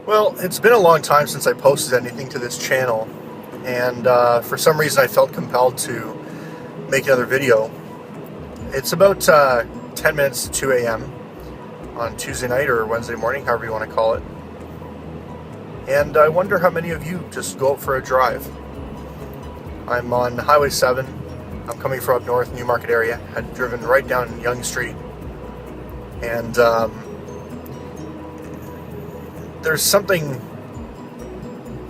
Well, it's been a long time since I posted anything to this channel, and for some reason I felt compelled to make another video. It's about 10 minutes to 2 a.m. on Tuesday night or Wednesday morning, however you want to call it. And I wonder how many of you just go out for a drive. I'm on Highway 7. I'm coming from up north, Newmarket area. I'd driven right down Yonge Street. And there's something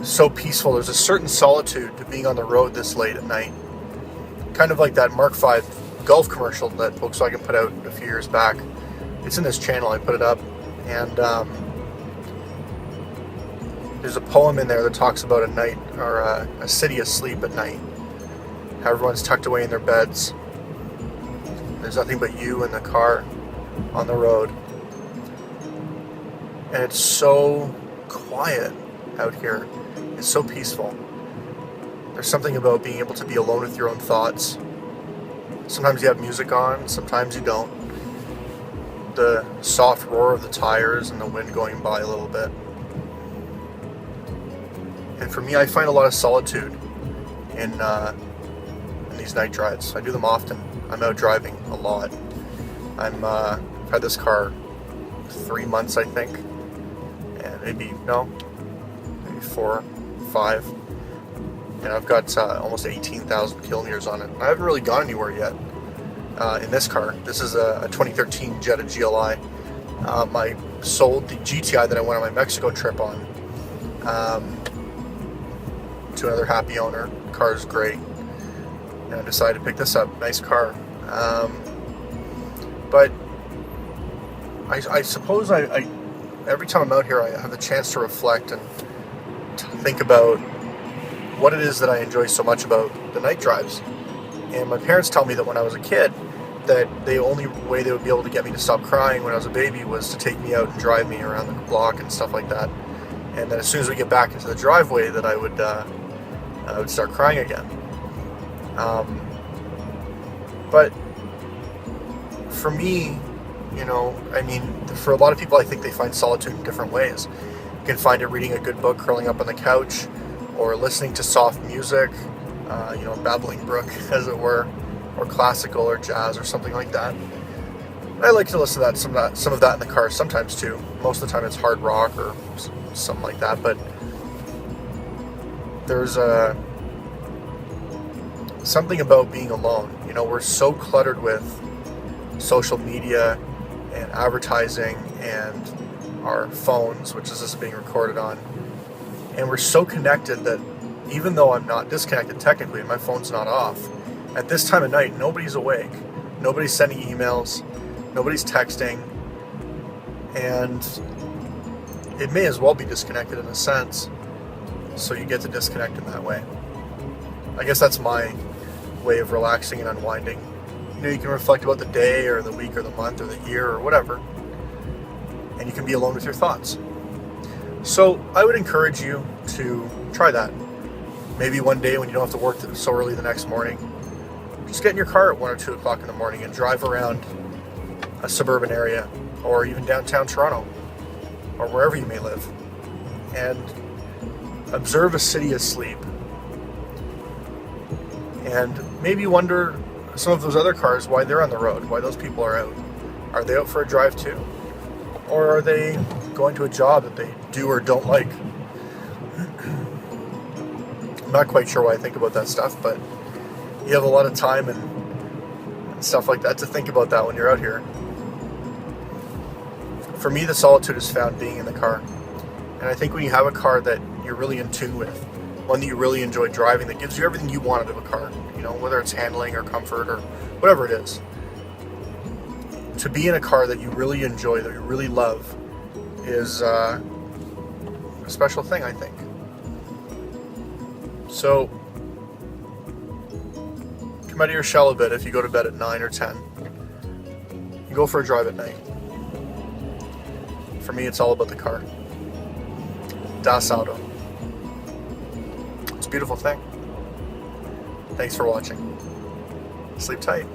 so peaceful. There's a certain solitude to being on the road this late at night. Kind of like that Mark V Golf commercial that Volkswagen put out a few years back. It's in this channel, I put it up. And there's a poem in there that talks about a night, or a city asleep at night. How everyone's tucked away in their beds. There's nothing but you in the car on the road. And it's so quiet out here. It's so peaceful. There's something about being able to be alone with your own thoughts. Sometimes you have music on, sometimes you don't. The soft roar of the tires and the wind going by a little bit. And for me, I find a lot of solitude in these night drives. I do them often. I'm out driving a lot. I've had this car 3 months, I think. And maybe 4, 5. And I've got almost 18,000 kilometers on it. I haven't really gone anywhere yet in this car. This is a 2013 Jetta GLI. I sold the GTI that I went on my Mexico trip on to another happy owner. The car is great. And I decided to pick this up. Nice car. But I suppose I every time I'm out here, I have the chance to reflect and to think about what it is that I enjoy so much about the night drives. And my parents tell me that when I was a kid, that the only way they would be able to get me to stop crying when I was a baby was to take me out and drive me around the block and stuff like that. And then as soon as we get back into the driveway, that I would start crying again. But for me, for a lot of people, I think they find solitude in different ways. You can find it reading a good book, curling up on the couch, or listening to soft music, babbling brook, as it were, or classical or jazz or something like that. I like to listen to some of that in the car sometimes too. Most of the time it's hard rock or something like that, but there's something about being alone. We're so cluttered with social media and advertising and our phones, which is this being recorded on, and we're so connected that even though I'm not disconnected technically and my phone's not off, at this time of night nobody's awake, nobody's sending emails, nobody's texting, and it may as well be disconnected in a sense, so you get to disconnect in that way. I guess that's my way of relaxing and unwinding. You can reflect about the day or the week or the month or the year or whatever, and you can be alone with your thoughts. So I would encourage you to try that. Maybe one day when you don't have to work so early the next morning, just get in your car at 1 or 2 o'clock in the morning and drive around a suburban area or even downtown Toronto or wherever you may live and observe a city asleep. And maybe wonder some of those other cars, why they're on the road, why those people are out. Are they out for a drive too? Or are they going to a job that they do or don't like? I'm not quite sure why I think about that stuff, but you have a lot of time and stuff like that to think about that when you're out here. For me, the solitude is found being in the car. And I think when you have a car that you're really in tune with, one that you really enjoy driving, that gives you everything you want out of a car, whether it's handling or comfort or whatever it is, to be in a car that you really enjoy, that you really love, is a special thing, I think. So come out of your shell a bit if you go to bed at 9 or 10. You go for a drive at night. For me, it's all about the car. Das Auto. It's a beautiful thing. Thanks for watching. Sleep tight.